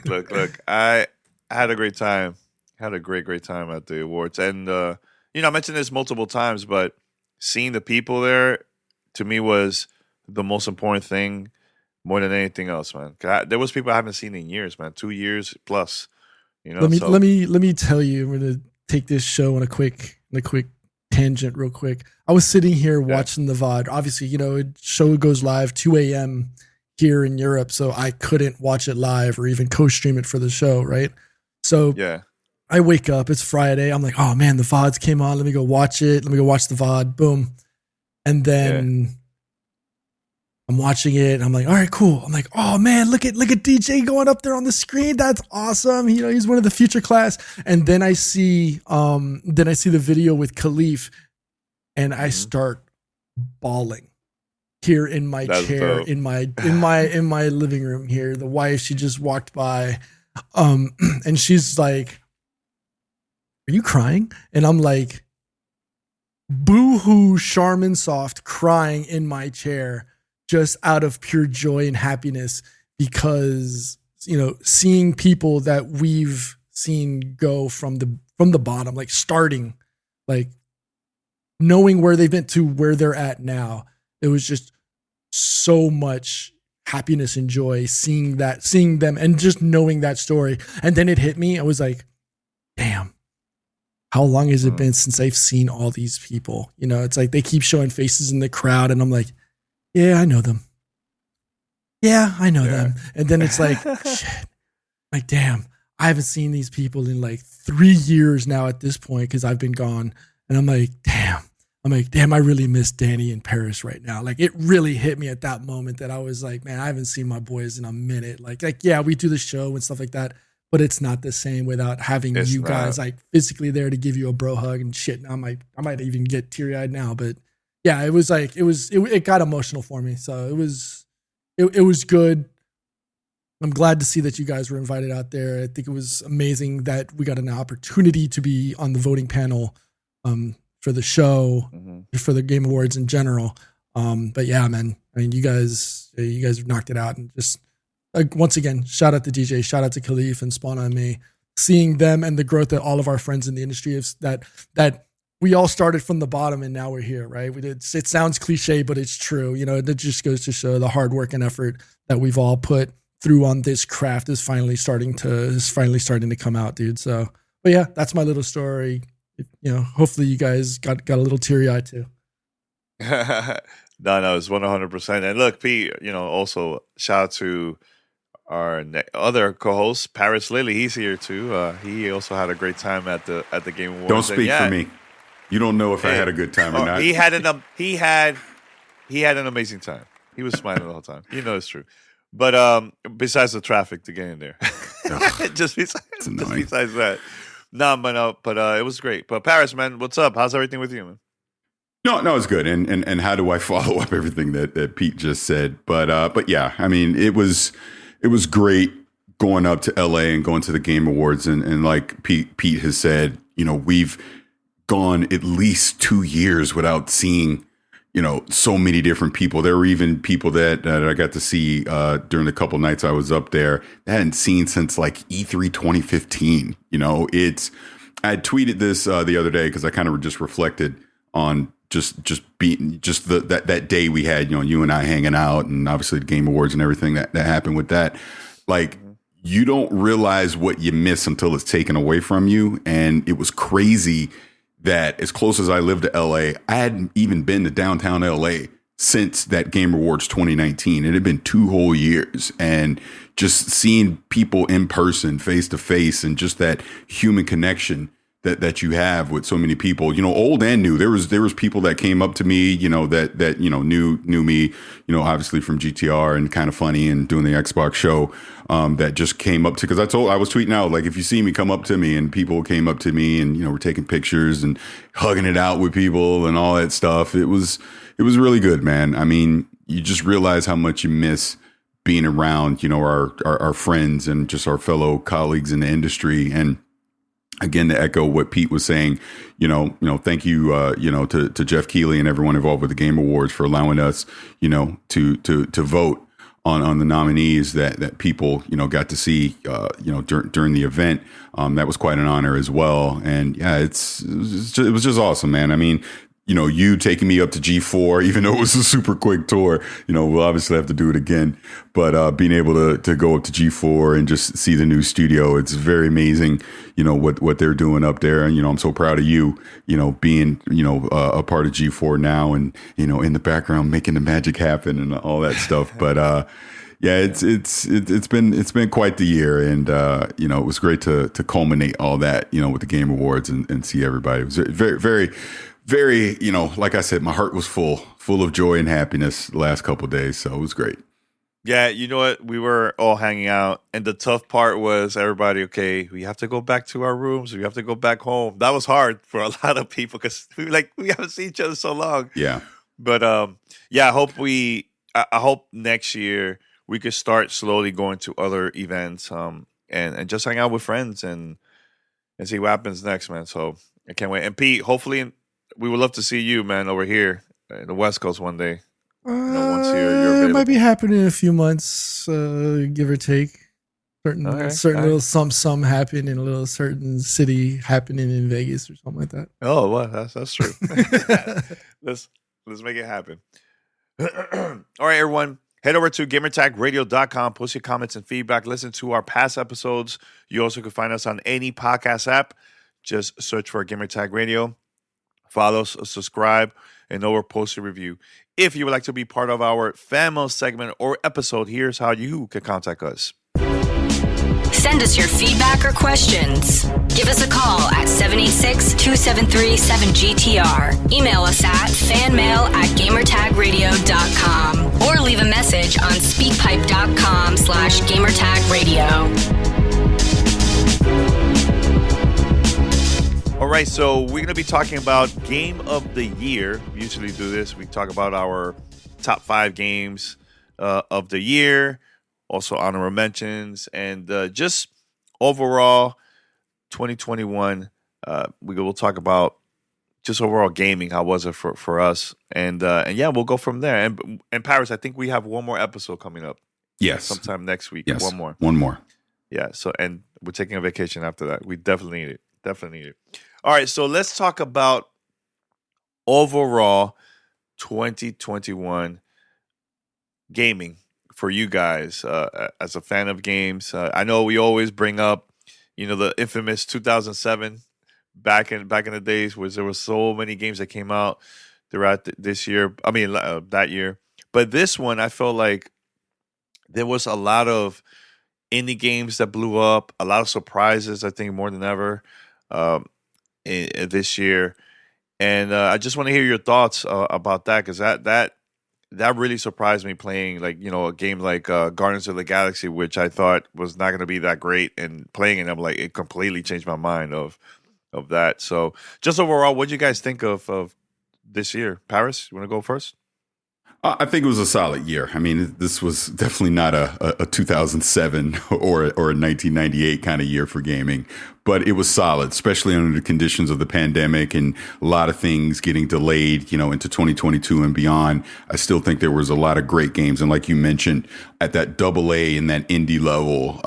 look. I had a great time. Had a great time at the awards, and I mentioned this multiple times, but seeing the people there to me was the most important thing more than anything else, man. 'Cause there was people I haven't seen in years, man. 2 years plus. let me So let me tell you. I'm gonna take this show on a quick tangent, real quick. I was sitting here watching the VOD. Obviously, show goes live 2 a.m. here in Europe, so I couldn't watch it live or even co-stream it for the show, right? So yeah, I wake up, it's Friday. I'm like, oh man, the VODs came on. Let me go watch it. Let me go watch the VOD. Boom. And then I'm watching it. And I'm like, all right, cool. I'm like, oh man, look at DJ going up there on the screen. That's awesome. He's one of the future class. And then I see the video with Khalif, and I start bawling here in my chair, dope. in my living room here. The wife, she just walked by, and she's like, are you crying? And I'm like, boo-hoo Charmin Soft, crying in my chair just out of pure joy and happiness because, seeing people that we've seen go from the bottom, like starting, like knowing where they've been to where they're at now. It was just so much happiness and joy seeing them and just knowing that story. And then it hit me. I was like, damn. How long has it been since I've seen all these people? It's like they keep showing faces in the crowd, and I'm like, yeah, I know them. Yeah, I know them. And then it's like, shit. Like, damn, I haven't seen these people in like 3 years now at this point because I've been gone. And I'm like, damn, I really miss Danny in Paris right now. Like, it really hit me at that moment that I was like, man, I haven't seen my boys in a minute. Like, yeah, we do the show and stuff like that, but it's not the same without having you guys like physically there to give you a bro hug and shit. And I might even get teary eyed now, but yeah, it was like, it got emotional for me. So it was good. I'm glad to see that you guys were invited out there. I think it was amazing that we got an opportunity to be on the voting panel, for the show, for the Game Awards in general. But yeah, man, I mean, you guys knocked it out, and just like, once again, shout out to DJ, shout out to Khalif and Spawn on Me, seeing them and the growth that all of our friends in the industry have, that we all started from the bottom and now we're here, right? It sounds cliche, but it's true. It just goes to show the hard work and effort that we've all put through on this craft is finally starting to come out, dude. So, but yeah, that's my little story. Hopefully you guys got a little teary eyed too. No, it's 100%. And look, Pete, also shout out to our other co-host, Paris Lilly. He's here too. He also had a great time at the Game Awards. Don't speak for me. You don't know if I had a good time or not. He had an amazing time. He was smiling the whole time. It's true. But besides the traffic to get in there, just besides that, but it was great. But Paris, man, what's up? How's everything with you, man? No, it's good. And how do I follow up everything that Pete just said? But yeah, I mean, it was great going up to LA and going to the Game Awards, and like Pete has said, we've gone at least 2 years without seeing so many different people. There were even people that I got to see during the couple nights I was up there that I hadn't seen since like E3 2015. I had tweeted this the other day because I kind of just reflected on that day we had, you and I hanging out, and obviously the Game Awards and everything that happened with that. Like, you don't realize what you miss until it's taken away from you. And it was crazy that as close as I lived to LA, I hadn't even been to downtown LA since that Game Awards 2019. It had been 2 whole years, and just seeing people in person, face to face, and just that human connection that you have with so many people, old and new. There was people that came up to me, that knew me, obviously from GTR and Kind of Funny and doing the Xbox show, that just came up to, because I was tweeting out, like, if you see me, come up to me, and people came up to me and, we're taking pictures and hugging it out with people and all that stuff. It was really good, man. I mean, you just realize how much you miss being around, our friends and just our fellow colleagues in the industry. And again, to echo what Pete was saying, thank you, to Jeff Keighley and everyone involved with the Game Awards for allowing us, to vote on the nominees that people, got to see, during the event. That was quite an honor as well. And yeah, it was just awesome, man. I mean, you taking me up to G4, even though it was a super quick tour, we'll obviously have to do it again. But being able to go up to G4 and just see the new studio, it's very amazing, what they're doing up there. And, I'm so proud of you, being, a part of G4 now and, in the background, making the magic happen and all that stuff. But yeah, it's been quite the year. And, it was great to culminate all that, with the Game Awards and see everybody. It was very, very, very, like I said, my heart was full of joy and happiness the last couple of days. So it was great. Yeah, you know what? We were all hanging out, and the tough part was everybody, okay, we have to go back to our rooms. We have to go back home. That was hard for a lot of people because we haven't seen each other so long. Yeah. But yeah, I hope next year we could start slowly going to other events and just hang out with friends and see what happens next, man. So I can't wait. And Pete, hopefully we would love to see you, man, over here in the West Coast one day. Once you're available. It might be happening in a few months, give or take. Certain little some happen in a little certain city happening in Vegas or something like that. Oh, well, that's true. Let's make it happen. All right, everyone. Head over to gamertagradio.com, post your comments and feedback. Listen to our past episodes. You also can find us on any podcast app. Just search for Gamertag Radio. Follow us, subscribe, and over post a review. If you would like to be part of our FAMO segment or episode, here's how you can contact us. Send us your feedback or questions. Give us a call at 786-273-7GTR. Email us at fanmail@gamertagradio.com or leave a message on speakpipe.com/gamertagradio. All right, so we're going to be talking about Game of the Year. We usually do this. We talk about our top 5 games of the year, also honorable mentions, and just overall 2021. We will talk about just overall gaming. How was it for us? And yeah, we'll go from there. And Paris, I think we have one more episode coming up. Yes. Sometime next week. Yes. One more. One more. Yeah. So, and we're taking a vacation after that. We definitely need it. All right, so let's talk about overall 2021 gaming for you guys as a fan of games. I know we always bring up, the infamous 2007 back in the days where there were so many games that came out throughout this year. I mean, that year. But this one, I felt like there was a lot of indie games that blew up, a lot of surprises, I think, more than ever. This year, and I just want to hear your thoughts about that because that really surprised me playing a game like Guardians of the Galaxy, which I thought was not going to be that great, and playing it, I'm like, it completely changed my mind of that. So just overall, what do you guys think of this year? Paris, you want to go first? I think it was a solid year. I mean, this was definitely not a 2007 or a 1998 kind of year for gaming, but it was solid, especially under the conditions of the pandemic and a lot of things getting delayed, into 2022 and beyond. I still think there was a lot of great games. And like you mentioned, at that AA and that indie level,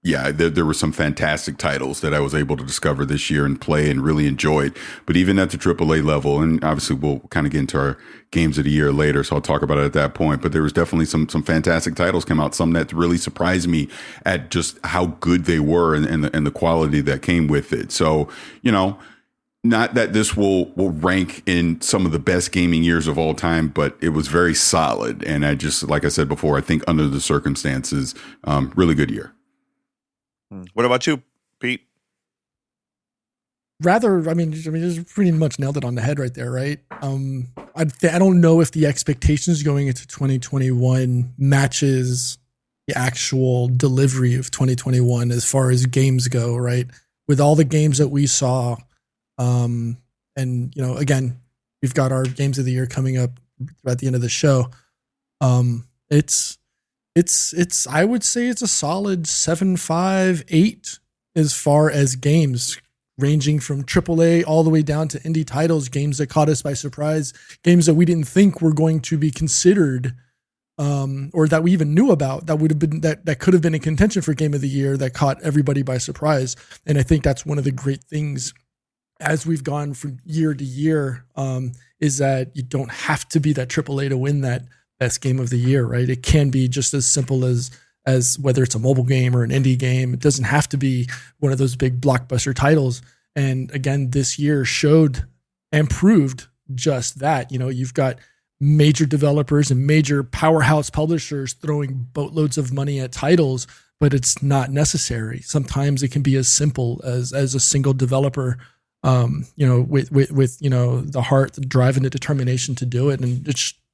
yeah, there were some fantastic titles that I was able to discover this year and play and really enjoyed. But even at the AAA level, and obviously we'll kind of get into our games of the year later, so I'll talk about it at that point. But there was definitely some fantastic titles come out, some that really surprised me at just how good they were and the quality that came with it. So, not that this will rank in some of the best gaming years of all time, but it was very solid. And I just, like I said before, I think under the circumstances, really good year. What about you, Pete? I mean, just pretty much nailed it on the head right there, right? I don't know if the expectations going into 2021 matches the actual delivery of 2021 as far as games go, right? With all the games that we saw, and again, we've got our games of the year coming up at the end of the show. It's I would say it's a solid 7.5, 8 as far as games, ranging from AAA all the way down to indie titles, games that caught us by surprise, games that we didn't think were going to be considered or that we even knew about that would have been that could have been in contention for game of the year that caught everybody by surprise. And I think that's one of the great things as we've gone from year to year, is that you don't have to be that AAA to win that best game of the year, right? It can be just as simple as whether it's a mobile game or an indie game. It doesn't have to be one of those big blockbuster titles. And again, this year showed and proved just that. You know, you've got major developers and major powerhouse publishers throwing boatloads of money at titles, but it's not necessary. Sometimes it can be as simple as a single developer, with the heart, the drive, and the determination to do it. And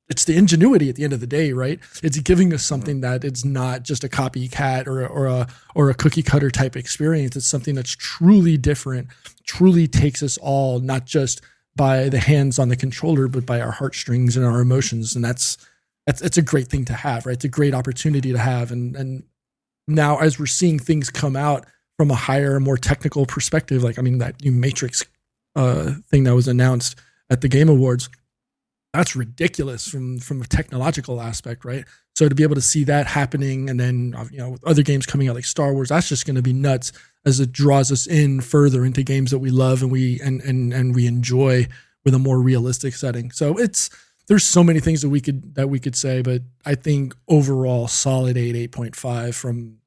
it's the ingenuity at the end of the day, right? It's giving us something that it's not just a copycat or a cookie cutter type experience. It's something that's truly different, truly takes us all, not just by the hands on the controller, but by our heartstrings and our emotions. And it's a great thing to have, right? It's a great opportunity to have. And now as we're seeing things come out from a higher, more technical perspective, like, I mean, that new Matrix thing that was announced at the Game Awards, that's ridiculous from a technological aspect, right? So to be able to see that happening, and then with other games coming out like Star Wars, that's just going to be nuts as it draws us in further into games that we love and we enjoy with a more realistic setting. So there's so many things that we could say, but I think overall solid 8.5 from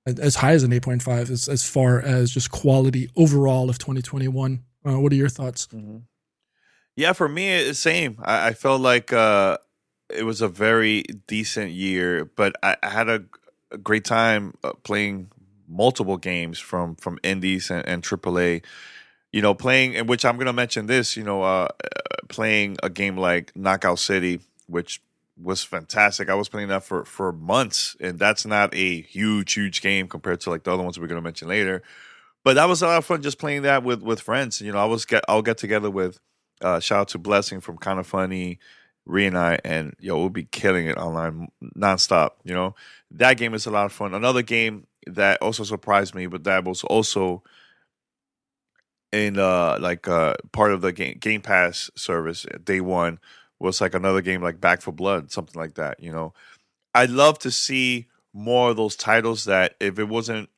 as high as an 8.5 as far as just quality overall of 2021. What are your thoughts? Mm-hmm. Yeah, for me, it's the same. I felt like it was a very decent year, but I had a great time playing multiple games from indies and AAA. Playing, in which I'm going to mention this, playing a game like Knockout City, which was fantastic. I was playing that for months, and that's not a huge game compared to like the other ones we're going to mention later. But that was a lot of fun just playing that with friends. I'll get together with shout out to Blessing from Kind of Funny, Ree and I, and we'll be killing it online nonstop. That game is a lot of fun. Another game that also surprised me, but that was also in part of the Game Pass service day one, was like another game like Back 4 Blood, something like that. I'd love to see more of those titles that if it wasn't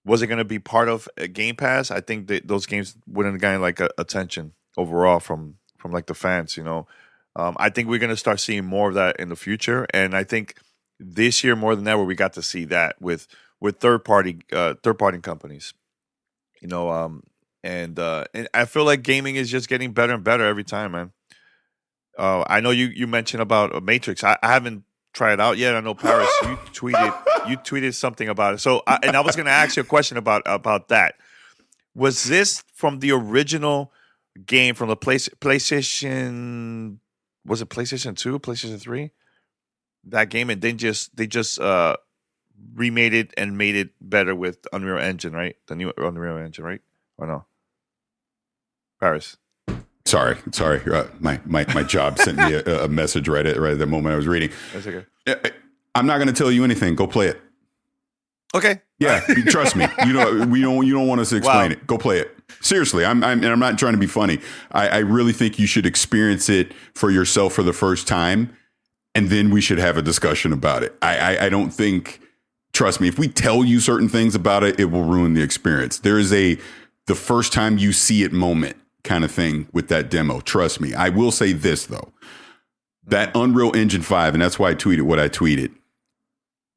going to be part of a Game Pass, I think that those games wouldn't have gotten like attention overall from like the fans. I think we're going to start seeing more of that in the future, and I think this year more than ever we got to see that with third party companies. And I feel like gaming is just getting better and better every time, man. I know you mentioned about Matrix. I haven't tried it out yet. I know, Paris, you tweeted something about it. So, I was going to ask you a question about that. Was this from the original game from the PlayStation? Was it PlayStation 2, PlayStation 3? That game, and then they just remade it and made it better with Unreal Engine, right? The new Unreal Engine, right? Or no? Paris. Sorry. My job sent me a message right at the moment I was reading. That's okay. I'm not going to tell you anything. Go play it. Okay. Yeah, trust me. You don't want us to explain it. Go play it. Seriously, I'm not trying to be funny. I really think you should experience it for yourself for the first time, and then we should have a discussion about it. I don't think. Trust me, if we tell you certain things about it, it will ruin the experience. There is the first time you see it moment kind of thing with that demo. Trust me. I will say this though, that Unreal Engine 5, and that's why I tweeted what I tweeted.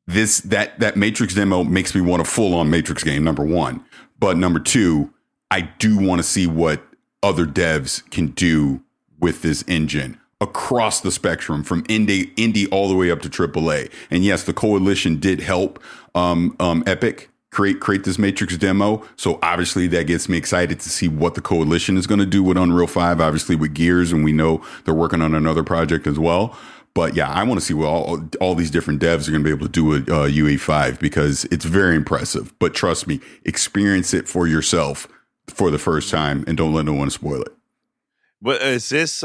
That Matrix demo makes me want a full on Matrix game, number one. But number two, I do want to see what other devs can do with this engine across the spectrum, from indie all the way up to AAA. And yes, the Coalition did help Epic create this Matrix demo. So obviously that gets me excited to see what the Coalition is going to do with Unreal 5, obviously with Gears, and we know they're working on another project as well. But yeah, I want to see what all these different devs are going to be able to do with UE5, because it's very impressive. But trust me, experience it for yourself for the first time, and don't let no one spoil it. But is this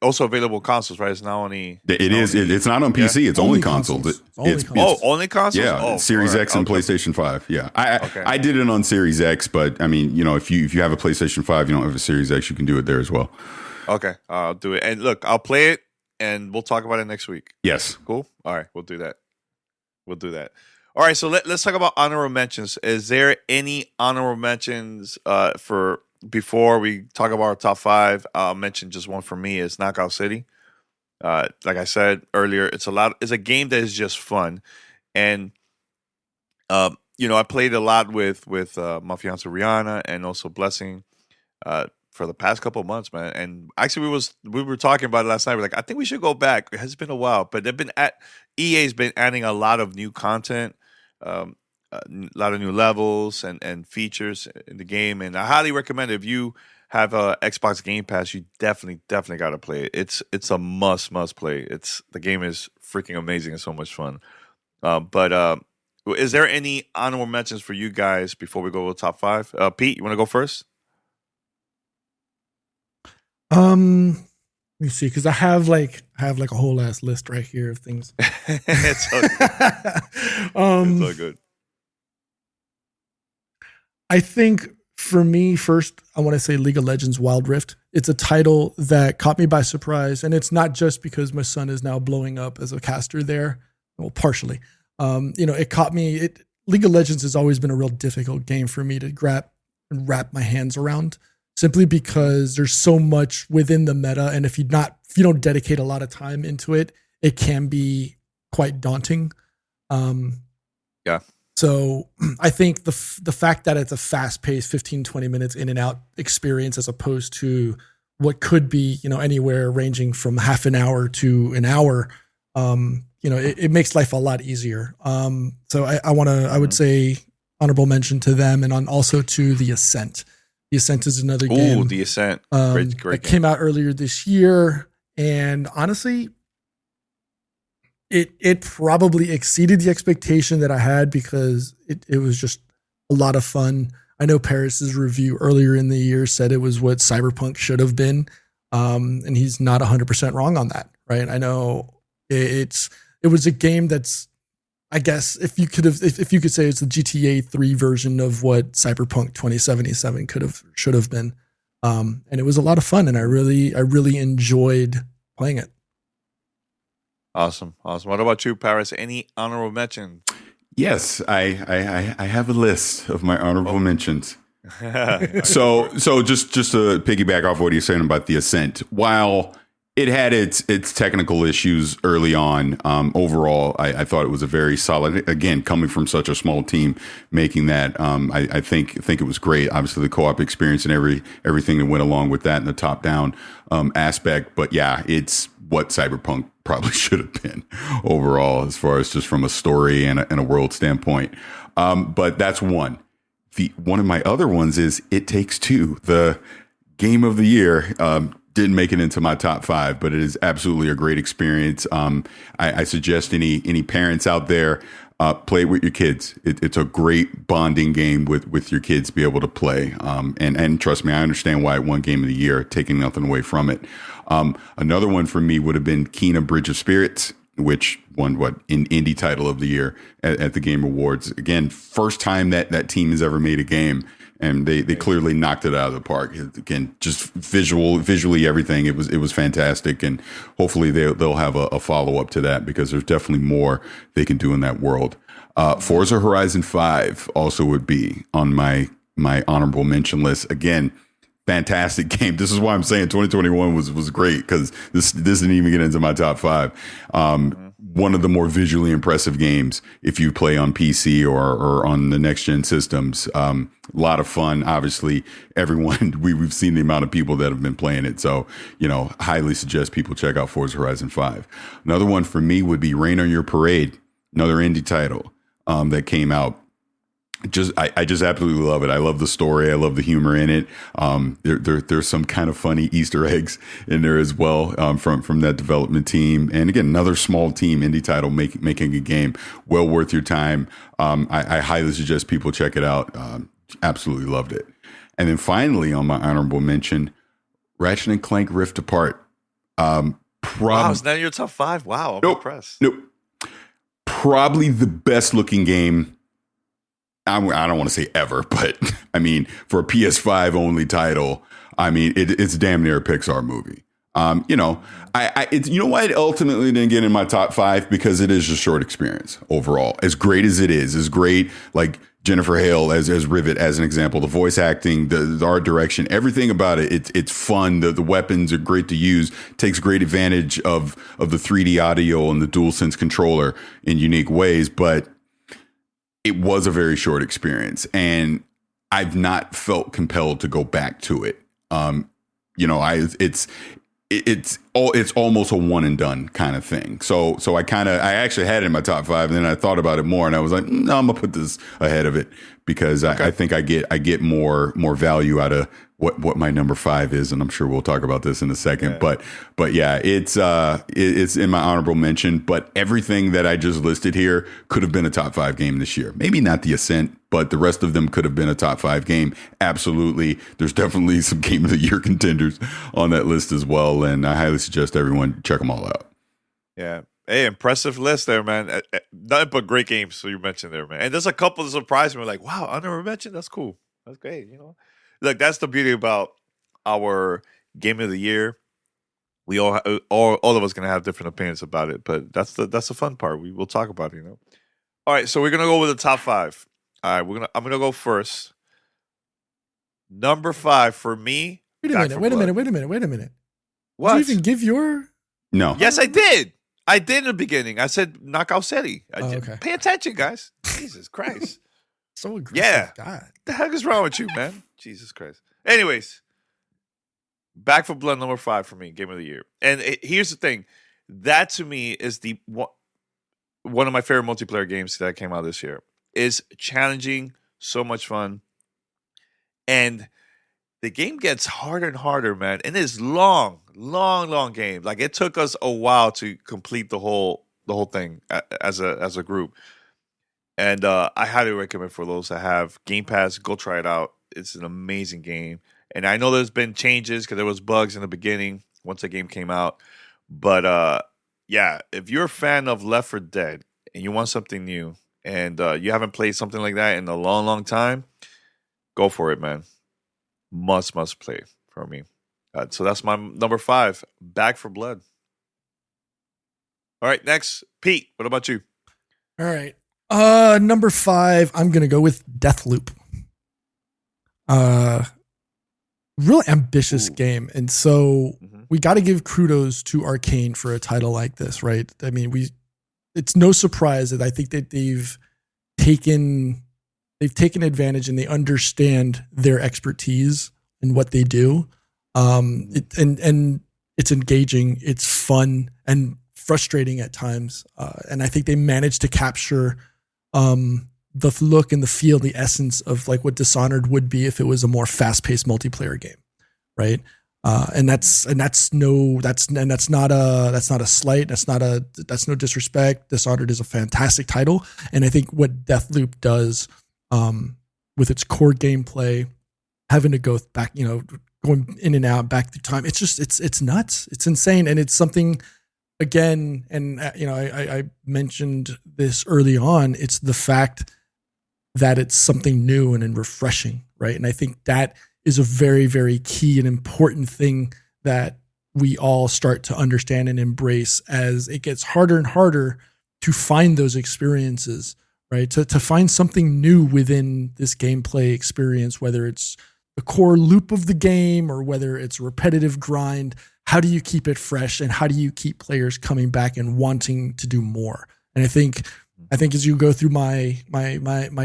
also available consoles, right? It's not only. It's not on PC. It's only consoles. Only consoles. Yeah, Series X and PlayStation 5. Yeah, I did it on Series X, but I mean, if you have a PlayStation 5, you don't have a Series X, you can do it there as well. Okay, I'll do it. And look, I'll play it and we'll talk about it next week. Yes. Cool. All right, we'll do that. All right, so let's talk about honorable mentions. Is there any honorable mentions for before we talk about our top 5? I'll mention just one for me. Is Knockout City. Like I said earlier, it's a game that is just fun, and I played a lot with my fiance Rihanna and also Blessing for the past couple of months, man. And actually, we were talking about it last night. We're like, I think we should go back. It has been a while, but EA's been adding a lot of new content, a lot of new levels and features in the game. And I highly recommend it. If you have a Xbox Game Pass, you definitely got to play it. It's a must play. The game is freaking amazing and so much fun. But is there any honorable mentions for you guys before we go to the top 5? Pete, you want to go first? Let me see, because I have like a whole ass list right here of things. It's all good. It's all good. I think for me, first, I want to say League of Legends Wild Rift. It's a title that caught me by surprise, and it's not just because my son is now blowing up as a caster there. Well, partially. It caught me. League of Legends has always been a real difficult game for me to wrap my hands around, simply because there's so much within the meta, and if you don't dedicate a lot of time into it, it can be quite daunting. Yeah. So I think the fact that it's a fast-paced 15-20 minutes in and out experience, as opposed to what could be anywhere ranging from half an hour to an hour, it makes life a lot easier. So I would say honorable mention to them, and also to The Ascent. The Ascent is another game. Ooh, The Ascent. Great that game. came out earlier this year. And honestly, it probably exceeded the expectation that I had, because it was just a lot of fun. I know Paris's review earlier in the year said it was what Cyberpunk should have been. And he's not 100% wrong on that, right? I know it was a game that's, I guess if you could say it's the GTA 3 version of what Cyberpunk 2077 should have been. And it was a lot of fun, and I really enjoyed playing it. Awesome. What about you, Paris? Any honorable mention? Yes, I have a list of my honorable mentions. So just to piggyback off what you're saying about The Ascent, while it had its technical issues early on, overall, I thought it was a very solid, again, coming from such a small team, making that, I think it was great. Obviously, the co-op experience and everything that went along with that, and the top-down aspect. But yeah, it's what Cyberpunk probably should have been overall, as far as just from a story and a world standpoint. But that's one. One of my other ones is It Takes Two, the game of the year. Didn't make it into my top 5, but it is absolutely a great experience. I suggest any parents out there, play it with your kids. It's a great bonding game with your kids to be able to play. And trust me, I understand why it won Game of the Year, taking nothing away from it. Another one for me would have been Kena Bridge of Spirits, which won in indie title of the year at the Game Awards. Again, first time that team has ever made a game. And they clearly knocked it out of the park. Again, just visually everything. It was fantastic, and hopefully they'll have a follow up to that, because there's definitely more they can do in that world. Forza Horizon 5 also would be on my honorable mention list. Again, fantastic game. This is why I'm saying 2021 was great, because this didn't even get into my top 5. One of the more visually impressive games if you play on PC or on the next gen systems. A lot of fun. Obviously, everyone we've seen the amount of people that have been playing it. So, highly suggest people check out Forza Horizon 5. Another one for me would be Rain on Your Parade, another indie title that came out. I just absolutely love it. I love the story. I love the humor in it. There's some kind of funny Easter eggs in there as well, from that development team. And again, another small team indie title making a game well worth your time. I highly suggest people check it out. Absolutely loved it. And then finally, on my honorable mention, Ratchet and Clank Rift Apart. Wow, is that your top 5? Wow, I'm impressed. Nope. Probably the best looking game. I don't want to say ever, but I mean, for a PS5 only title, I mean, it's damn near a Pixar movie. You know, you know why it ultimately didn't get in my top 5? Because it is a short experience overall. As great as it is great. Like Jennifer Hale as Rivet, as an example, the voice acting, the art direction, everything about it. It's fun. The weapons are great to use. Takes great advantage of the 3D audio and the DualSense controller in unique ways. But it was a very short experience, and I've not felt compelled to go back to it. You know, it's almost a one and done kind of thing. So I actually had it in my top 5, and then I thought about it more, and I was like, no, I'm gonna put this ahead of it because I think I get more value out of what my number 5 is, and I'm sure we'll talk about this in a second. Yeah. But yeah, it's in my honorable mention. But everything that I just listed here could have been a top 5 game this year. Maybe not the Ascent, but the rest of them could have been a top 5 game. Absolutely. There's definitely some Game of the Year contenders on that list as well. And I highly suggest everyone check them all out. Yeah. Hey, impressive list there, man. Nothing but great games. So you mentioned there, man. And there's a couple that surprised me. Like, wow, I never mentioned. That's cool. That's great. You know, look, that's the beauty about our Game of the Year. We all of us gonna have different opinions about it, but that's the fun part. We will talk about it, you know. All right, so we're gonna go with the top 5. All right, I'm gonna go first. Number 5 for me. Wait a minute. What? Did you even give your? No. Yes, I did. I did in the beginning. I said Knockout City. Okay. Pay attention, guys. Jesus Christ. So aggressive. Yeah. God. What the heck is wrong with you, man? Jesus Christ. Anyways, Back 4 Blood number 5 for me, Game of the Year. And here's the thing. That to me is one of my favorite multiplayer games that came out this year. Is challenging, so much fun. And the game gets harder and harder, man. And it's long game. Like it took us a while to complete the whole thing as a group. And I highly recommend for those that have Game Pass, go try it out. It's an amazing game. And I know there's been changes because there was bugs in the beginning once the game came out. But yeah, if you're a fan of Left 4 Dead and you want something new and you haven't played something like that in a long time, go for it, man. Must play for me. So that's my number 5, Back 4 Blood. All right, next, Pete, what about you? All right. Number 5, I'm going to go with Deathloop. Real ambitious game. And so we got to give kudos to Arcane for a title like this, right? I mean, it's no surprise that I think that they've taken advantage and they understand their expertise in what they do. And it's engaging, it's fun and frustrating at times. And I think they managed to capture the look and the feel, the essence of like what Dishonored would be if it was a more fast-paced multiplayer game, right? And that's not a slight. That's no disrespect. Dishonored is a fantastic title, and I think what Deathloop does with its core gameplay, having to go back, going in and out, back through time, it's nuts. It's insane, and it's something. Again, and I mentioned this early on. It's the fact that it's something new and refreshing, right? And I think that is a very, very key and important thing that we all start to understand and embrace as it gets harder and harder to find those experiences, right? To find something new within this gameplay experience, whether it's the core loop of the game or whether it's a repetitive grind. How do you keep it fresh, and how do you keep players coming back and wanting to do more? And I think as you go through my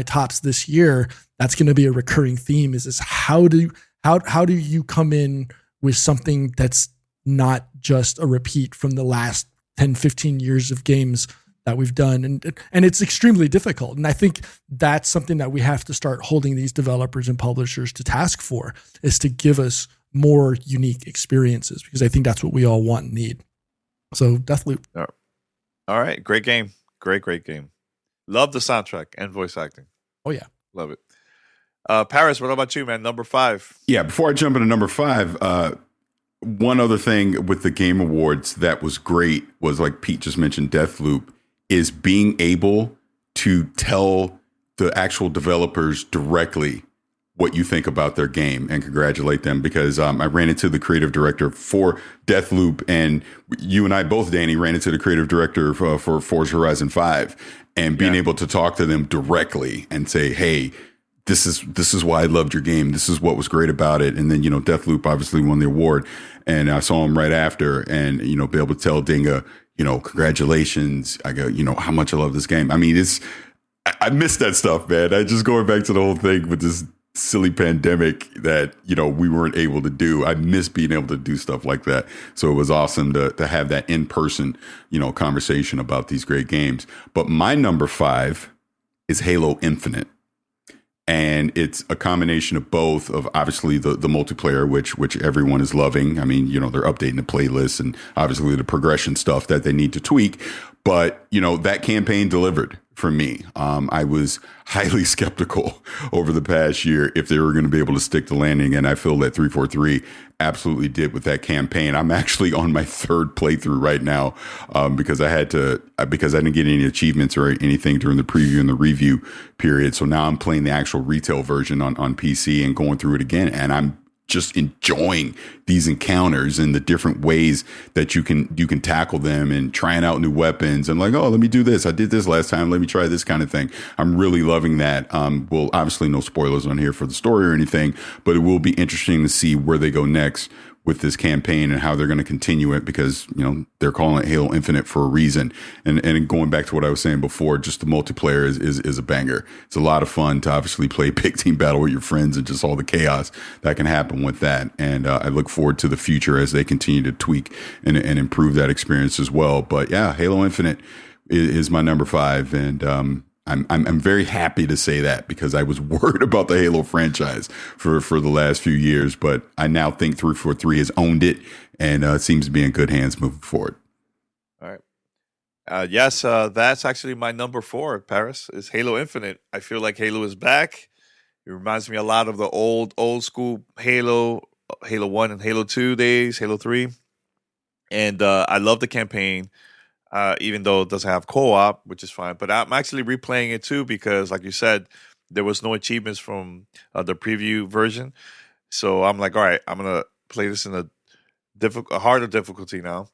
tops this year, that's going to be a recurring theme. Is how do you come in with something that's not just a repeat from the last 10, 15 years of games that we've done, and it's extremely difficult. And I think that's something that we have to start holding these developers and publishers to task for, is to give us more unique experiences, because I think that's what we all want and need. So Deathloop. All right. Great game. Great game. Love the soundtrack and voice acting. Oh yeah. Love it. Paris, what about you, man? Number 5. Yeah. Before I jump into number 5, one other thing with the Game Awards that was great was, like Pete just mentioned, Deathloop, is being able to tell the actual developers directly what you think about their game and congratulate them, because I ran into the creative director for Deathloop, and you and I both, Danny, ran into the creative director for Forza Horizon 5, and being able to talk to them directly and say, hey, this is why I loved your game. This is what was great about it. And then, Deathloop obviously won the award, and I saw him right after, and, be able to tell Dinga, congratulations. I go, how much I love this game. I mean, I miss that stuff, man. I just going back to the whole thing with this silly pandemic that, we weren't able to do. I miss being able to do stuff like that. So it was awesome to have that in-person, conversation about these great games. But my number 5 is Halo Infinite. And it's a combination of both, of obviously the multiplayer, which everyone is loving. I mean, they're updating the playlist and obviously the progression stuff that they need to tweak. But, that campaign delivered for me. I was highly skeptical over the past year if they were going to be able to stick the landing. And I feel that 343 absolutely did with that campaign. I'm actually on my 3rd playthrough right now because I didn't get any achievements or anything during the preview and the review period. So now I'm playing the actual retail version on PC and going through it again. And I'm just enjoying these encounters and the different ways that you can tackle them, and trying out new weapons and like, oh, let me do this. I did this last time. Let me try this kind of thing. I'm really loving that. Well, obviously no spoilers on here for the story or anything, but it will be interesting to see where they go next with this campaign and how they're going to continue it, because, they're calling it Halo Infinite for a reason. And going back to what I was saying before, just the multiplayer is a banger. It's a lot of fun to obviously play big team battle with your friends and just all the chaos that can happen with that. And I look forward to the future as they continue to tweak and improve that experience as well. But yeah, Halo Infinite is my number 5. And, I'm very happy to say that, because I was worried about the Halo franchise for the last few years, but I now think 343 has owned it, and it seems to be in good hands moving forward. All right. Yes, that's actually my number 4, Paris, is Halo Infinite. I feel like Halo is back. It reminds me a lot of the old school Halo 1 and Halo 2 days, Halo 3. And I love the campaign. Even though it doesn't have co-op, which is fine. But I'm actually replaying it too, because like you said, there was no achievements from the preview version. So I'm like, all right, I'm going to play this in a harder difficulty now,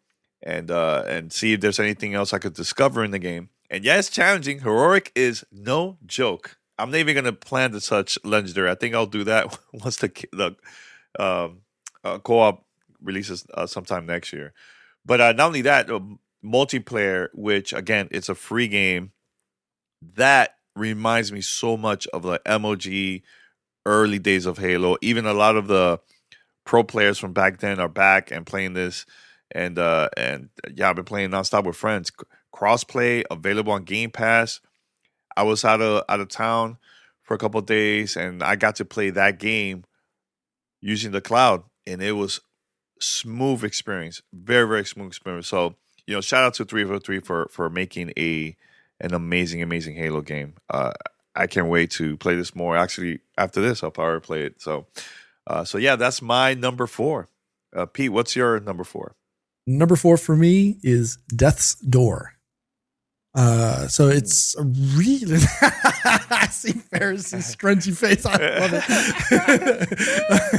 and see if there's anything else I could discover in the game. And yeah, it's challenging. Heroic is no joke. I'm not even going to plan to touch Legendary. I think I'll do that once the co-op releases sometime next year. But not only that, multiplayer, which again, it's a free game, that reminds me so much of the MOG early days of Halo. Even a lot of the pro players from back then are back and playing this, and yeah, I've been playing nonstop with friends. Crossplay available on Game Pass. I was out of town for a couple of days, and I got to play that game using the cloud, and it was smooth experience, very, very smooth experience. So, shout out to 343 for making an amazing Halo game. I can't wait to play this more. Actually, after this, I'll probably play it. So yeah, that's my number 4. Pete, what's your number 4? Number 4 for me is Death's Door. So it's a really I see Ferris' scrunchy face. I love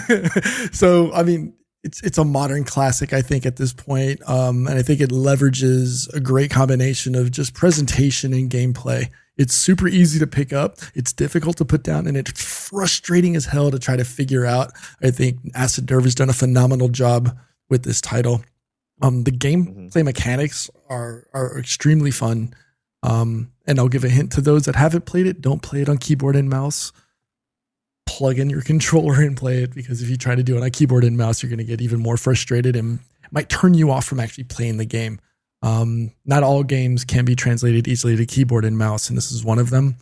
it. So, I mean, it's a modern classic, I think, at this point. And I think it leverages a great combination of just presentation and gameplay. It's super easy to pick up. It's difficult to put down, and it's frustrating as hell to try to figure out. I think Acid Nerve has done a phenomenal job with this title. The gameplay mechanics are extremely fun. And I'll give a hint to those that haven't played it. Don't play it on keyboard and mouse. Plug in your controller and play it, because if you try to do it on keyboard and mouse, you're going to get even more frustrated and it might turn you off from actually playing the game. Not all games can be translated easily to keyboard and mouse, and this is one of them.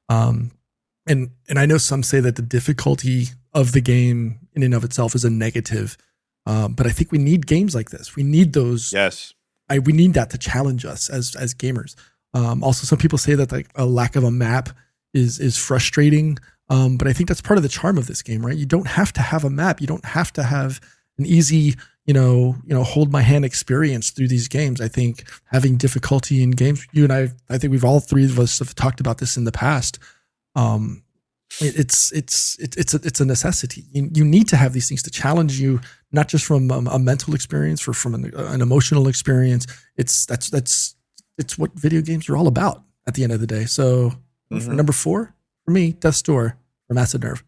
And I know some say that the difficulty of the game in and of itself is a negative, but I think we need games like this. We need those. Yes. We need that to challenge us as gamers. Also, some people say that like a lack of a map is frustrating. But I think that's part of the charm of this game, right? You don't have to have a map. You don't have to have an easy, hold my hand experience through these games. I think having difficulty in games, you and I think we've all three of us have talked about this in the past. it's a necessity. You need to have these things to challenge you, not just from a mental experience or from an emotional experience. It's what video games are all about at the end of the day. So for number 4, for me, Death's Door from Acid Nerve.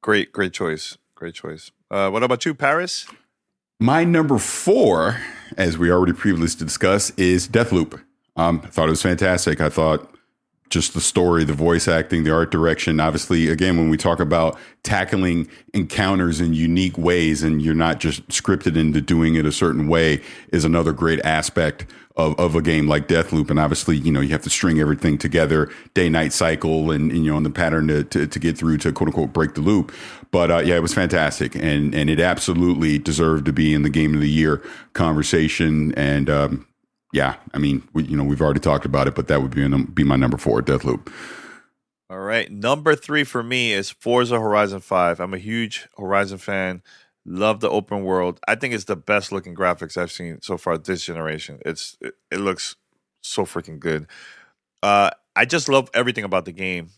Great choice. What about you, Paris? My number 4, as we already previously discussed, is Deathloop. I thought it was fantastic. I thought just the story, the voice acting, the art direction. Obviously, again, when we talk about tackling encounters in unique ways and you're not just scripted into doing it a certain way, is another great aspect of a game like Deathloop. And obviously, you have to string everything together, day-night cycle, and on the pattern to get through to quote unquote break the loop. But yeah, it was fantastic, and it absolutely deserved to be in the Game of the Year conversation. And yeah, I mean, we've already talked about it, but that would be my number 4, Deathloop. All right, number 3 for me is Forza Horizon 5. I'm a huge Horizon fan. Love the open world. I think it's the best looking graphics I've seen so far this generation. It looks so freaking good. I just love everything about the game.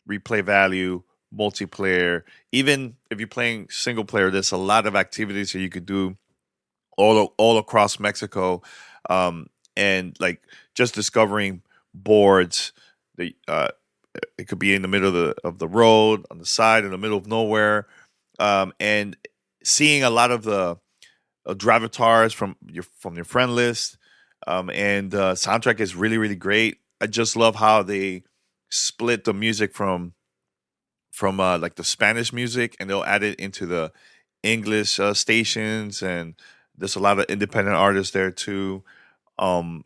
Replay value, multiplayer. Even if you're playing single player, there's a lot of activities that you could do all across Mexico. And like just discovering boards. It could be in the middle of the road, on the side, in the middle of nowhere. And seeing a lot of the drivatars from your friend list, and soundtrack is really, really great. I just love how they split the music from like the Spanish music, and they'll add it into the English stations, and there's a lot of independent artists there too.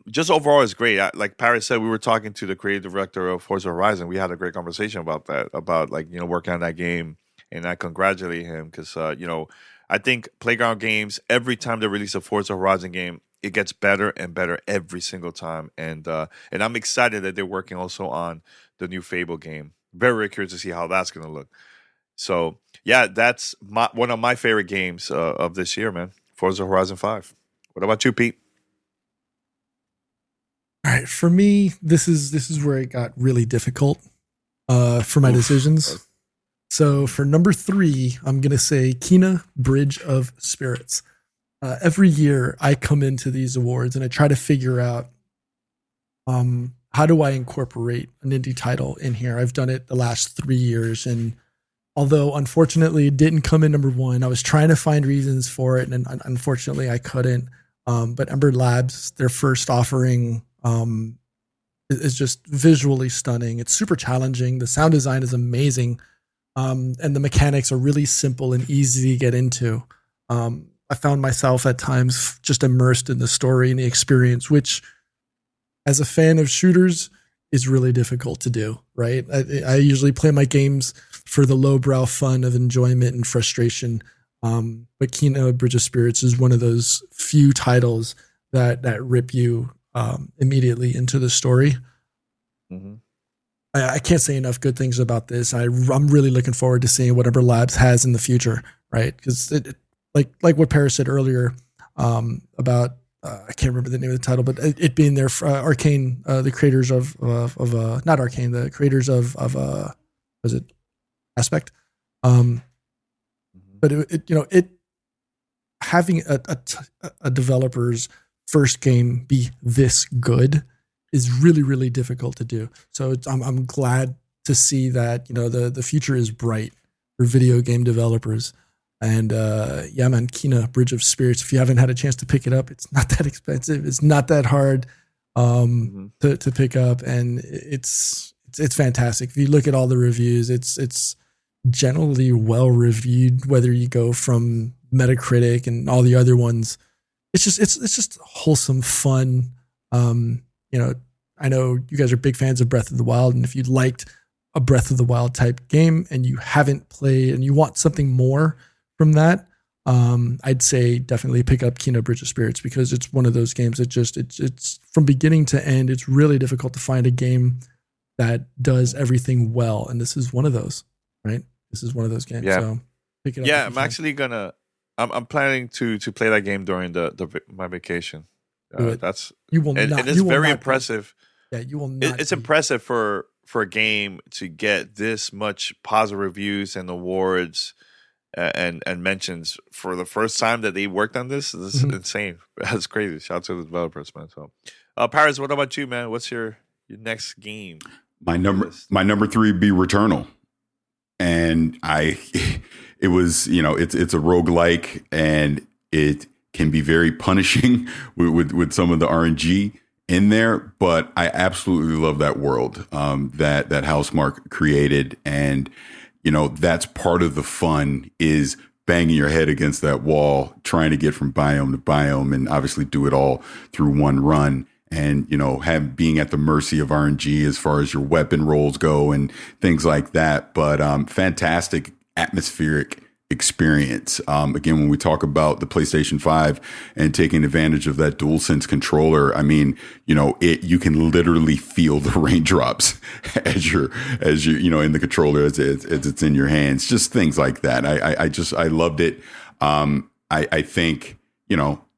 Just overall, it's great. Like Paris said, we were talking to the creative director of Forza Horizon. We had a great conversation about that, about working on that game. And I congratulate him because, I think Playground Games, every time they release a Forza Horizon game, it gets better and better every single time. And I'm excited that they're working also on the new Fable game. Very, very curious to see how that's going to look. So, yeah, that's one of my favorite games of this year, man. Forza Horizon 5. What about you, Pete? All right, for me, this is where it got really difficult for my decisions. So for number 3, I'm going to say Kena Bridge of Spirits. Every year I come into these awards and I try to figure out how do I incorporate an indie title in here. I've done it the last 3 years, and although unfortunately it didn't come in number 1, I was trying to find reasons for it, and unfortunately I couldn't. But Ember Labs, their first offering, is just visually stunning. It's super challenging. The sound design is amazing. And the mechanics are really simple and easy to get into. I found myself at times just immersed in the story and the experience, which as a fan of shooters is really difficult to do, right? I usually play my games for the lowbrow fun of enjoyment and frustration. But Kena Bridge of Spirits is one of those few titles that rip you immediately into the story. Mm-hmm. I can't say enough good things about this. I'm really looking forward to seeing what Ember Labs has in the future, right? Because like what Paris said earlier about I can't remember the name of the title, but it being there for Arcane, the creators of not Arcane, the creators of was it Aspect? But it having a developer's first game be this good is really, really difficult to do. So I'm glad to see that, the future is bright for video game developers. And yeah, man, Kena Bridge of Spirits, if you haven't had a chance to pick it up, it's not that expensive. It's not that hard to pick up. And it's fantastic. If you look at all the reviews, it's generally well reviewed, whether you go from Metacritic and all the other ones. It's just wholesome fun. I know you guys are big fans of Breath of the Wild, and if you liked a Breath of the Wild type game and you haven't played and you want something more from that, I'd say definitely pick up Kena Bridge of Spirits, because it's one of those games that it's from beginning to end. It's really difficult to find a game that does everything well, and this is one of those, right? This is one of those games. Yeah. So pick it up. Yeah, I'm actually I'm planning to play that game during my vacation. You will not. And it's very impressive. Yeah, you will not. It's impressive for for a game to get this much positive reviews and awards and mentions for the first time that they worked on this is insane. That's crazy. Shout out to the developers, man. So, Paris, what about you, man? What's your next game? My number 3 would be Returnal. And it was, it's a roguelike, and it can be very punishing with some of the RNG in there, but I absolutely love that world that Housemarque created. And, that's part of the fun, is banging your head against that wall, trying to get from biome to biome, and obviously do it all through one run. And, being at the mercy of RNG as far as your weapon rolls go and things like that. But fantastic atmospheric experience. Again, when we talk about the PlayStation 5 and taking advantage of that DualSense controller, I mean, you can literally feel the raindrops as you're in the controller as it's in your hands. Just things like that. I loved it. I think,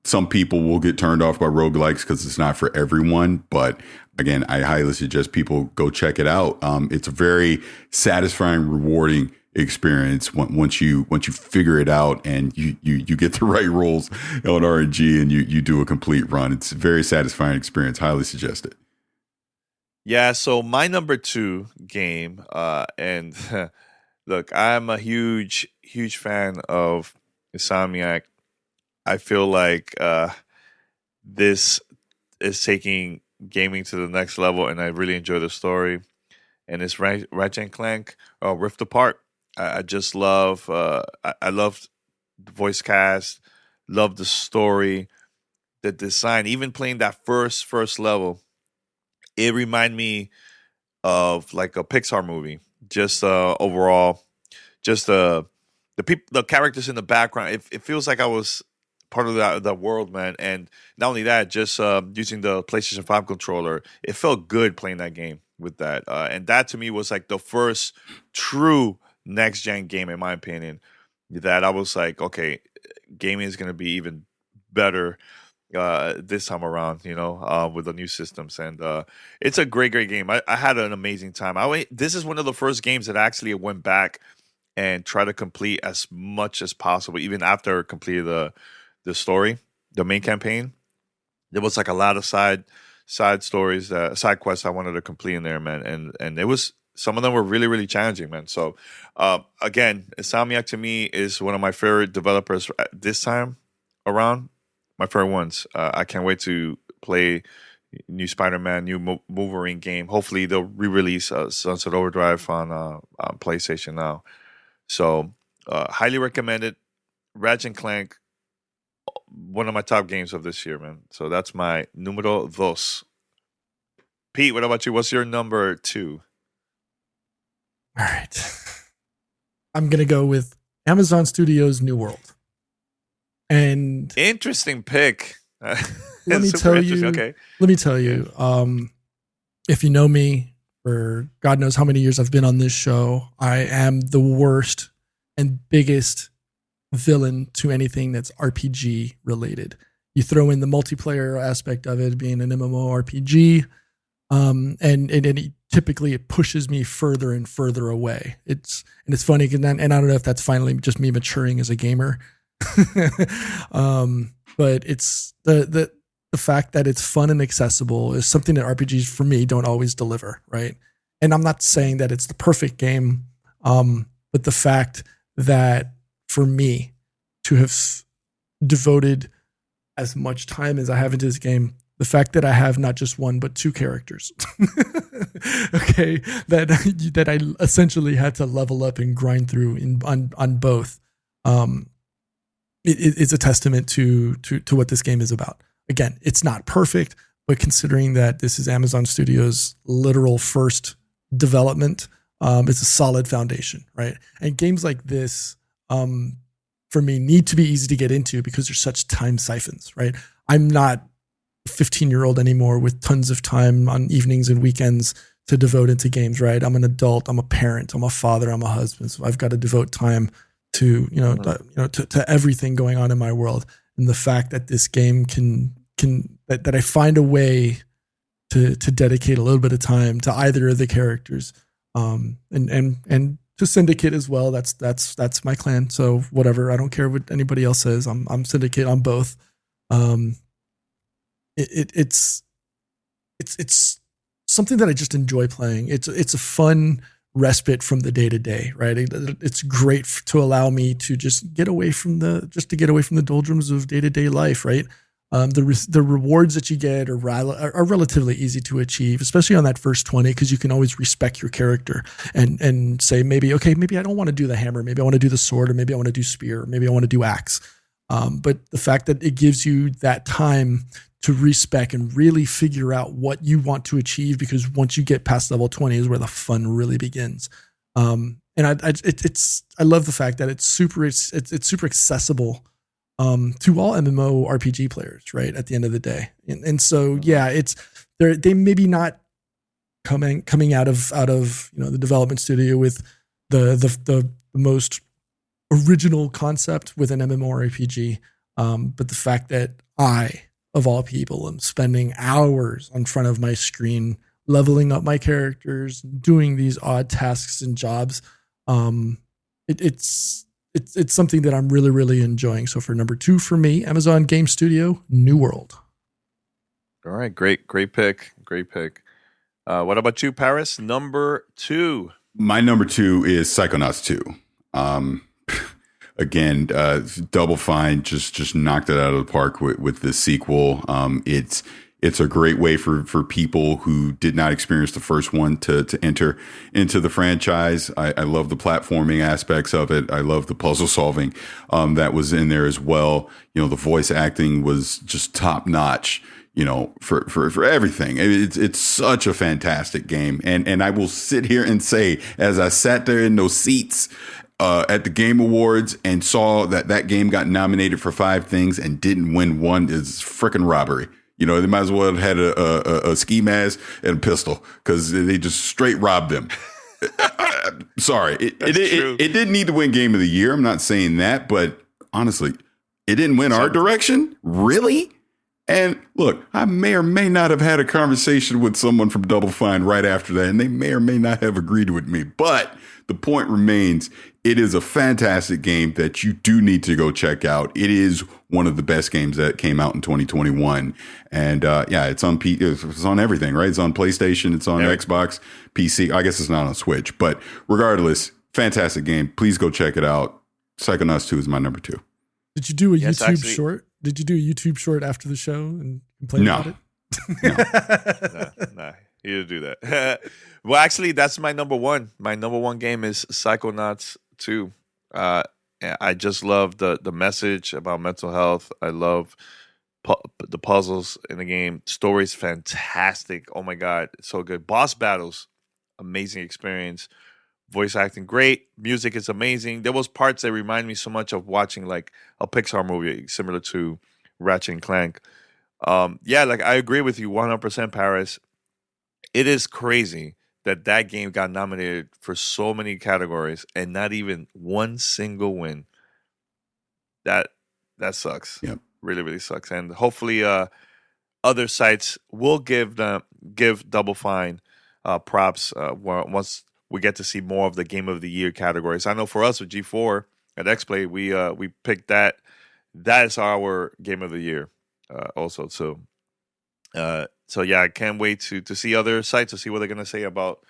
some people will get turned off by roguelikes because it's not for everyone. But again, I highly suggest people go check it out. It's a very satisfying, rewarding experience once you figure it out and you get the right rolls on RNG and you do a complete run. It's a very satisfying experience. Highly suggest it. Yeah. So my number 2 game, and look, I'm a huge fan of Insomniac. I feel like this is taking gaming to the next level, and I really enjoy the story. And it's Ratchet & Clank Rift Apart. I just love, I love the voice cast, love the story, the design. Even playing that first level, it reminded me of like a Pixar movie. Just overall, just the characters in the background. It feels like I was part of that world, man. And not only that, just using the PlayStation 5 controller, it felt good playing that game with that. And that to me was like the first true next gen game, in my opinion, that I was like, okay, gaming is going to be even better this time around, with the new systems. And it's a great game. I had an amazing time. This is one of the first games that actually went back and tried to complete as much as possible, even after I completed the story, the main campaign. There was like a lot of side stories, side quests I wanted to complete in there, man. And it was, some of them were really, really challenging, man. So again, Insomniac to me is one of my favorite developers this time around. My favorite ones. I can't wait to play new Spider-Man, new Wolverine game. Hopefully they'll re-release Sunset Overdrive on PlayStation now. So highly recommended. Ratchet & Clank, one of my top games of this year, man. So that's my numero 2. Pete, what about you? What's your number 2? All right. I'm going to go with Amazon Studios' New World. And interesting pick. Let me tell you, if you know me, for God knows how many years I've been on this show, I am the worst and biggest villain to anything that's RPG related. You throw in the multiplayer aspect of it being an MMORPG, and it typically it pushes me further and further away. It's funny, and I don't know if that's finally just me maturing as a gamer, but it's the fact that it's fun and accessible is something that RPGs for me don't always deliver, right? And I'm not saying that it's the perfect game, but the fact that for me to have devoted as much time as I have into this game, the fact that I have not just one but 2 characters, okay, that I essentially had to level up and grind through on both, it's a testament to what this game is about. Again, it's not perfect, but considering that this is Amazon Studios' literal first development, it's a solid foundation, right? And games like this, for me, need to be easy to get into because there's such time siphons, right? I'm not a 15-year-old anymore with tons of time on evenings and weekends to devote into games, right? I'm an adult, I'm a parent, I'm a father, I'm a husband, so I've got to devote time to to everything going on in my world. And the fact that this game can that I find a way to dedicate a little bit of time to either of the characters, and to Syndicate as well. That's my clan. So whatever, I don't care what anybody else says. I'm Syndicate on both. It's something that I just enjoy playing. It's a fun respite from the day to day, right? It's great to allow me to just get away from the doldrums of day to day life, right? The rewards that you get are relatively easy to achieve, especially on that first 20, because you can always respec your character and say maybe I don't want to do the hammer, maybe I want to do the sword, or maybe I want to do spear, or maybe I want to do axe. But the fact that it gives you that time to respec and really figure out what you want to achieve, because once you get past level 20 is where the fun really begins. And I love the fact that it's super accessible to all MMORPG players, right? At the end of the day. And so, yeah, they maybe not coming out of, the development studio with the most original concept with an MMORPG. But the fact that I, of all people, am spending hours in front of my screen, leveling up my characters, doing these odd tasks and jobs. It's something that I'm really, really enjoying. So for number 2 for me, Amazon Game Studio, New World. All right. Great pick. What about you, Paris? Number 2. My number 2 is Psychonauts 2. Again, Double Fine just knocked it out of the park with this sequel. It's a great way for people who did not experience the first one to enter into the franchise. I love the platforming aspects of it. I love the puzzle solving that was in there as well. The voice acting was just top notch. For everything. It's such a fantastic game. And I will sit here and say, as I sat there in those seats at the Game Awards and saw that game got nominated for 5 things and didn't win one, is freaking robbery. They might as well have had a ski mask and a pistol, because they just straight robbed them. Sorry. It didn't need to win Game of the Year. I'm not saying that, but honestly, it didn't win Art Direction? Really? And look, I may or may not have had a conversation with someone from Double Fine right after that, and they may or may not have agreed with me. But the point remains, it is a fantastic game that you do need to go check out. It is one of the best games that came out in 2021. And it's on everything, right? It's on PlayStation, it's on Xbox, PC. I guess it's not on Switch. But regardless, fantastic game. Please go check it out. Psychonauts 2 is my number 2. Did you do a YouTube short? Did you do a YouTube short after the show and complain about it? No, he didn't do that. Well, actually, that's my number 1. My number 1 game is Psychonauts 2. I just love the message about mental health. I love the puzzles in the game. Story's fantastic. Oh my God, it's so good. Boss battles, amazing experience. Voice acting, great. Music is amazing. There was parts that remind me so much of watching like a Pixar movie, similar to Ratchet and Clank. I agree with you 100%, Paris. It is crazy that game got nominated for so many categories and not even one single win. That sucks. Yep. Really, really sucks. And hopefully other sites will give Double Fine props once we get to see more of the Game of the Year categories. I know for us with G4 at XPlay, we picked that. That is our Game of the Year also. So I can't wait to see other sites to see what they're going to say about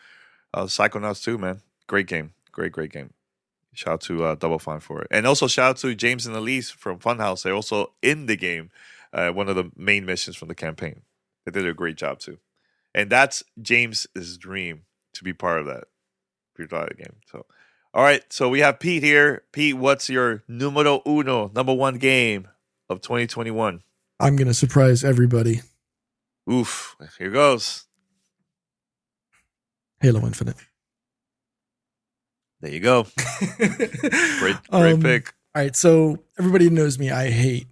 Psychonauts 2, man. Great game. Great game. Shout out to Double Fine for it. And also shout out to James and Elise from Funhouse. They're also in the game, one of the main missions from the campaign. They did a great job too. And that's James's dream, to be part of that. Game. So, all right. So we have Pete here. Pete, what's your numero uno, number 1 game of 2021? I'm going to surprise everybody. Oof. Here goes. Halo Infinite. There you go. Great pick. All right. So everybody knows me. I hate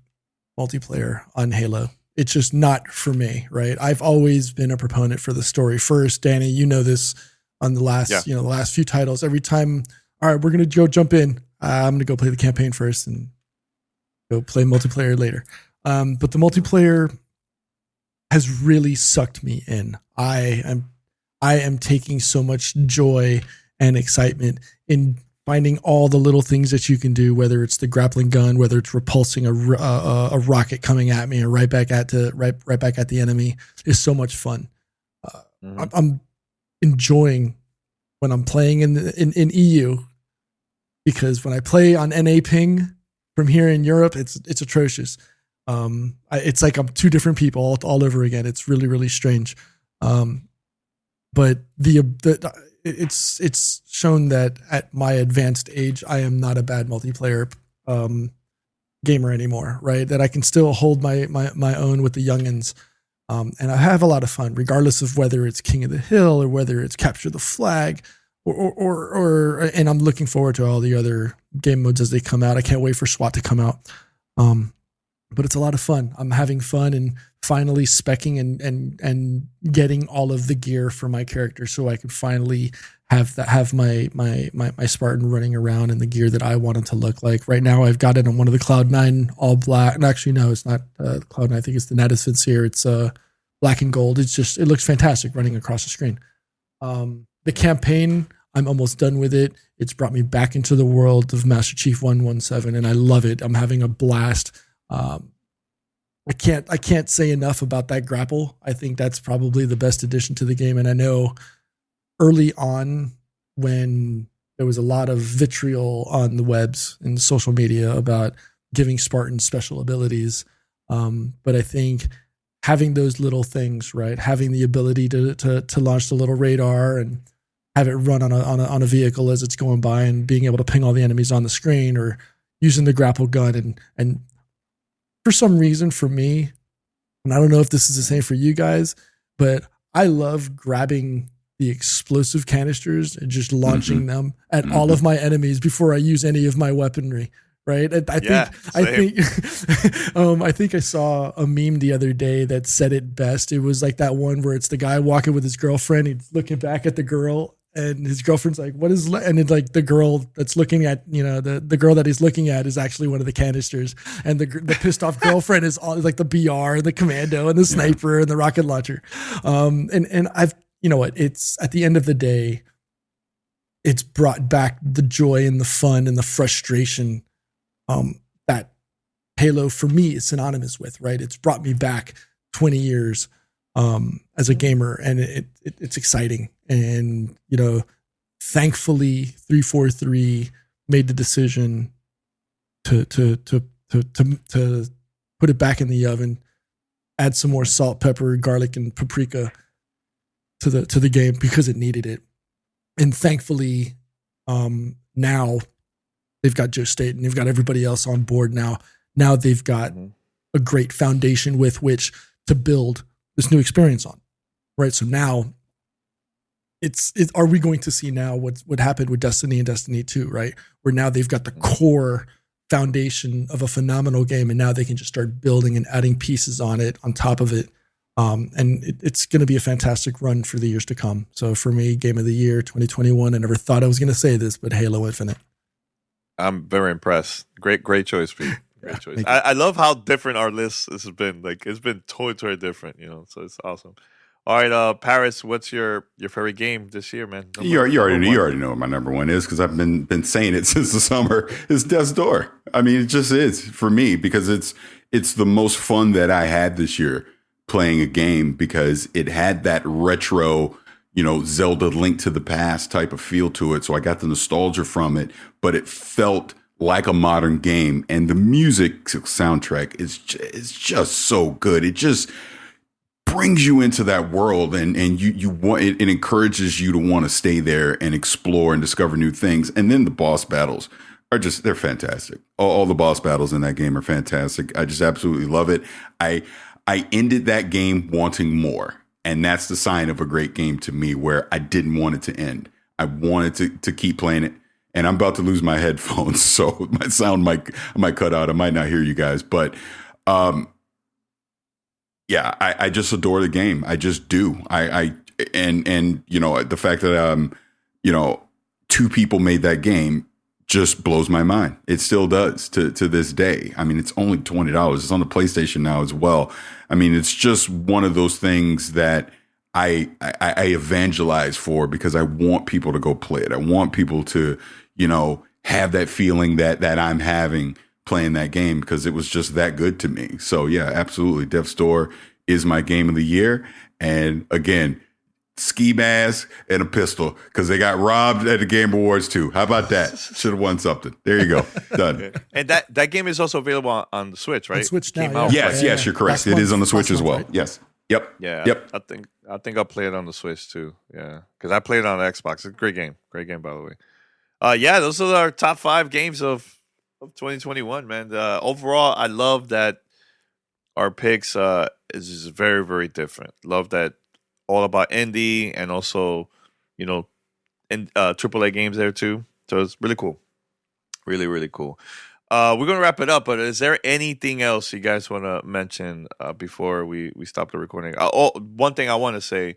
multiplayer on Halo. It's just not for me, right? I've always been a proponent for the story first. Danny, you know this. On the last, the last few titles, every time, all right, we're going to go jump in. I'm going to go play the campaign first and go play multiplayer later. But the multiplayer has really sucked me in. I am taking so much joy and excitement in finding all the little things that you can do, whether it's the grappling gun, whether it's repulsing a rocket coming at me or right back at the enemy, is so much fun. I'm enjoying when I'm playing in EU, because when I play on NA ping from here in Europe, it's atrocious. It's like I'm two different people all over again. It's really, really strange. But it's shown that at my advanced age, I am not a bad multiplayer gamer anymore, right? That I can still hold my own with the youngins. And I have a lot of fun, regardless of whether it's King of the Hill or whether it's Capture the Flag, and I'm looking forward to all the other game modes as they come out. I can't wait for SWAT to come out. But it's a lot of fun. I'm having fun and finally speccing and getting all of the gear for my character, so I can finally have my Spartan running around in the gear that I want it to look like. Right now, I've got it on one of the Cloud9 all black. And actually, no, it's not Cloud9. I think it's the Natus Vincier. It's black and gold. It looks fantastic running across the screen. The campaign, I'm almost done with it. It's brought me back into the world of Master Chief 117, and I love it. I'm having a blast. I can't say enough about that grapple. I think that's probably the best addition to the game. And I know early on, when there was a lot of vitriol on the webs and social media about giving Spartans special abilities, but I think having those little things, right, having the ability to launch the little radar and have it run on a vehicle as it's going by, and being able to ping all the enemies on the screen, or using the grapple gun and for some reason, for me, and I don't know if this is the same for you guys, but I love grabbing the explosive canisters and just launching them at all of my enemies before I use any of my weaponry. Right? I think I saw a meme the other day that said it best. It was like that one where it's the guy walking with his girlfriend. He's looking back at the girl, and his girlfriend's like, "What is?" And it's like the girl that's looking at, the girl that he's looking at is actually one of the canisters, and the pissed off girlfriend is all like the BR, and the commando, and the sniper, and the rocket launcher. And I've, it's at the end of the day, it's brought back the joy and the fun and the frustration that Halo for me is synonymous with, right? It's brought me back 20 years as a gamer, and it's exciting. And, thankfully 343 made the decision to put it back in the oven, add some more salt, pepper, garlic, and paprika to the game because it needed it. And thankfully, now they've got Joe State and they've got everybody else on board now. Now they've got a great foundation with which to build this new experience on, right? So now are we going to see now what happened with Destiny and Destiny 2, right? Where now they've got the core foundation of a phenomenal game, and now they can just start building and adding pieces on top of it. And it's going to be a fantastic run for the years to come. So for me, Game of the Year 2021, I never thought I was going to say this, but Halo Infinite. I'm very impressed. Great choice, Pete. Great choice. I love how different our list has been. Like, it's been totally different, so it's awesome. All right, Paris, what's your favorite game this year, man? You already know what my number one is, because I've been saying it since the summer. It's Death's Door. I mean, it just is for me, because it's the most fun that I had this year playing a game, because it had that retro, Zelda Link to the Past type of feel to it. So I got the nostalgia from it, but it felt like a modern game, and the music soundtrack is just so good. It just brings you into that world, and you want it encourages you to want to stay there and explore and discover new things. And then the boss battles they're fantastic. All the boss battles in that game are fantastic. I just absolutely love it. I ended that game wanting more, and that's the sign of a great game to me, where I didn't want it to end. I wanted to keep playing it. And I'm about to lose my headphones, so my sound might cut out. I might not hear you guys, but yeah, I just adore the game. I just do. And the fact that two people made that game just blows my mind. It still does to this day. I mean, it's only $20. It's on the PlayStation now as well. I mean, it's just one of those things that I evangelize for because I want people to go play it. I want people to, have that feeling that I'm having playing that game because it was just that good to me. So yeah, absolutely. Death's Door is my game of the year. And again, ski mask and a pistol because they got robbed at the Game Awards too. How about that? Should have won something. There you go. Done. And that game is also available on the Switch, right? On Switch Came now, out. Yes, you're correct. It is on the Switch as well. Right? Yes. Yep. Yeah. Yep. I think I'll play it on the Switch too. Yeah, because I played it on the Xbox. It's a great game. Great game, by the way. Yeah, those are our top 5 games of 2021, man. Overall, I love that our picks is very, very different. Love that all about indie and also, AAA games there too. So it's really cool. Really, really cool. We're going to wrap it up, but is there anything else you guys want to mention before we stop the recording? One thing I want to say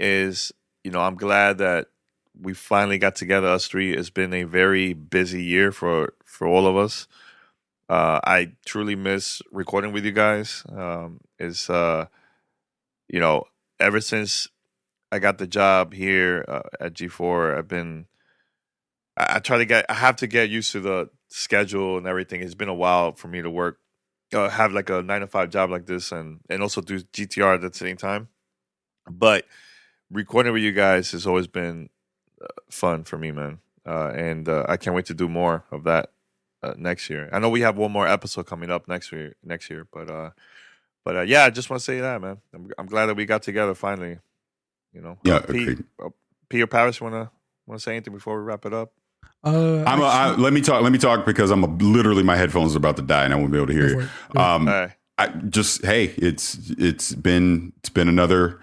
is, I'm glad that we finally got together, us three. It's been a very busy year for all of us. I truly miss recording with you guys. Ever since I got the job here at G4, I have to get used to the schedule and everything. It's been a while for me to work, have like a 9-to-5 job like this and also do GTR at the same time. But recording with you guys has always been fun for me, man. And I can't wait to do more of that next year. I know we have one more episode coming up next year, but yeah, I just want to say that, man. I'm glad that we got together finally. Yeah, agreed. Peter Paris, want to say anything before we wrap it up? Let me talk because literally my headphones are about to die and I won't be able to hear you. It's been another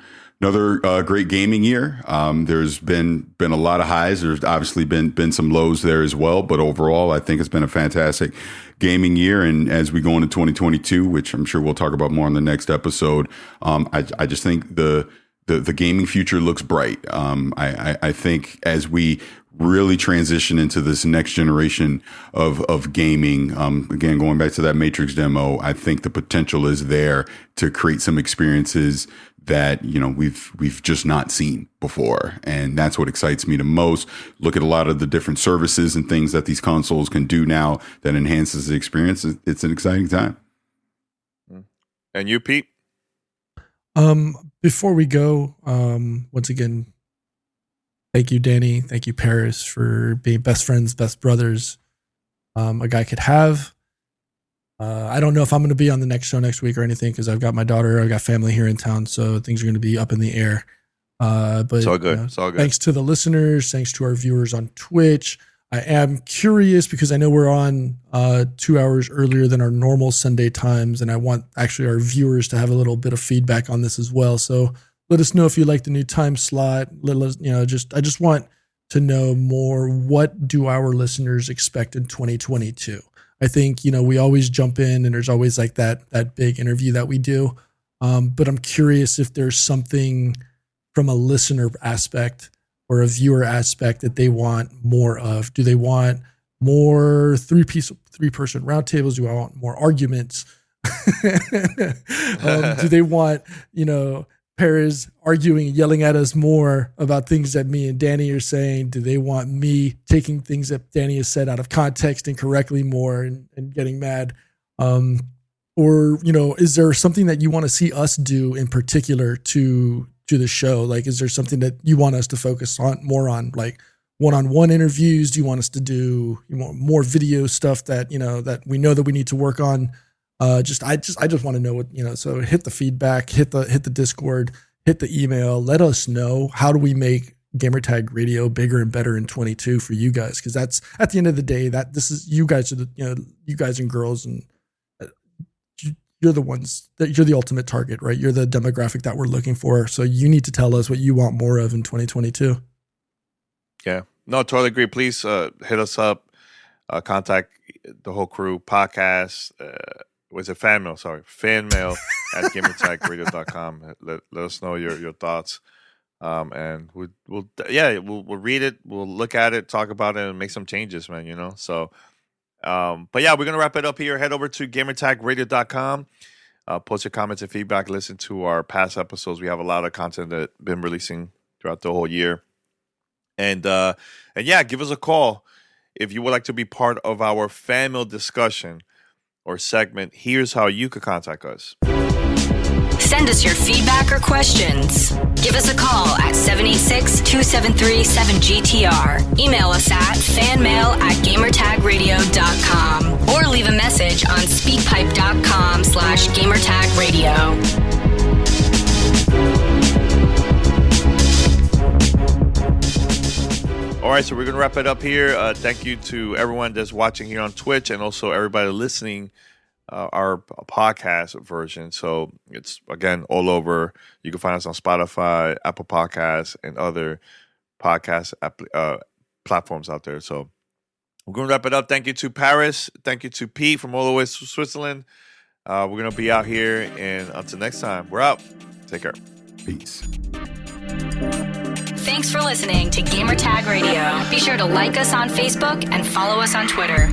great gaming year. There's been a lot of highs. There's obviously been some lows there as well, but overall, I think it's been a fantastic gaming year. And as we go into 2022, which I'm sure we'll talk about more in the next episode, I just think the gaming future looks bright. I think as we really transition into this next generation of gaming, again, going back to that Matrix demo, I think the potential is there to create some experiences that we've just not seen before, and that's what excites me the most. Look at a lot of the different services and things that these consoles can do now that enhances the experience. It's an exciting time. And you, Pete? Before we go, once again, thank you, Danny. Thank you, Paris, for being best friends, best brothers a guy could have. I don't know if I'm going to be on the next show next week or anything because I've got my daughter, I've got family here in town, so things are going to be up in the air. But it's all good. It's all good. Thanks to the listeners, thanks to our viewers on Twitch. I am curious because I know we're on 2 hours earlier than our normal Sunday times, and I want actually our viewers to have a little bit of feedback on this as well. So let us know if you like the new time slot. Let us, I just want to know more. What do our listeners expect in 2022? I think, we always jump in and there's always like that big interview that we do. But I'm curious if there's something from a listener aspect or a viewer aspect that they want more of. Do they want more three-person roundtables? Do I want more arguments? Do they want, Perez arguing and yelling at us more about things that me and Danny are saying? Do they want me taking things that Danny has said out of context incorrectly more and getting mad? Or, is there something that you want to see us do in particular to the show? Like, is there something that you want us to focus on more on, like one-on-one interviews? Do you want us to do more video stuff that, that we know that we need to work on? I just want to know what, so hit the feedback, hit the Discord, hit the email, let us know, how do we make Gamertag Radio bigger and better in 22 for you guys? Cause that's at the end of the day that this is, you guys are you guys and girls, and you're the ones that you're the ultimate target, right? You're the demographic that we're looking for. So you need to tell us what you want more of in 2022. Yeah, no, totally agree. Please hit us up, contact the whole crew, podcast, was it fan mail at gamertagradio.com. Let us know your thoughts. And we'll read it, we'll look at it, talk about it, and make some changes, man. You know, so. But yeah, we're gonna wrap it up here. Head over to gamertagradio.com. Post your comments and feedback. Listen to our past episodes. We have a lot of content that been releasing throughout the whole year. And yeah, give us a call if you would like to be part of our fan mail discussion or segment. Here's how you could contact us. Send us your feedback or questions. Give us a call at 786-273-7GTR. Email us at fanmail@gamertagradio.com or leave a message on speakpipe.com/gamertagradio. All right, so we're going to wrap it up here. Thank you to everyone that's watching here on Twitch and also everybody listening our podcast version. So it's, again, all over. You can find us on Spotify, Apple Podcasts, and other podcast platforms out there. So we're going to wrap it up. Thank you to Paris. Thank you to Pete from all the way to Switzerland. We're going to be out here. And until next time, we're out. Take care. Peace. Thanks for listening to Gamertag Radio. Be sure to like us on Facebook and follow us on Twitter.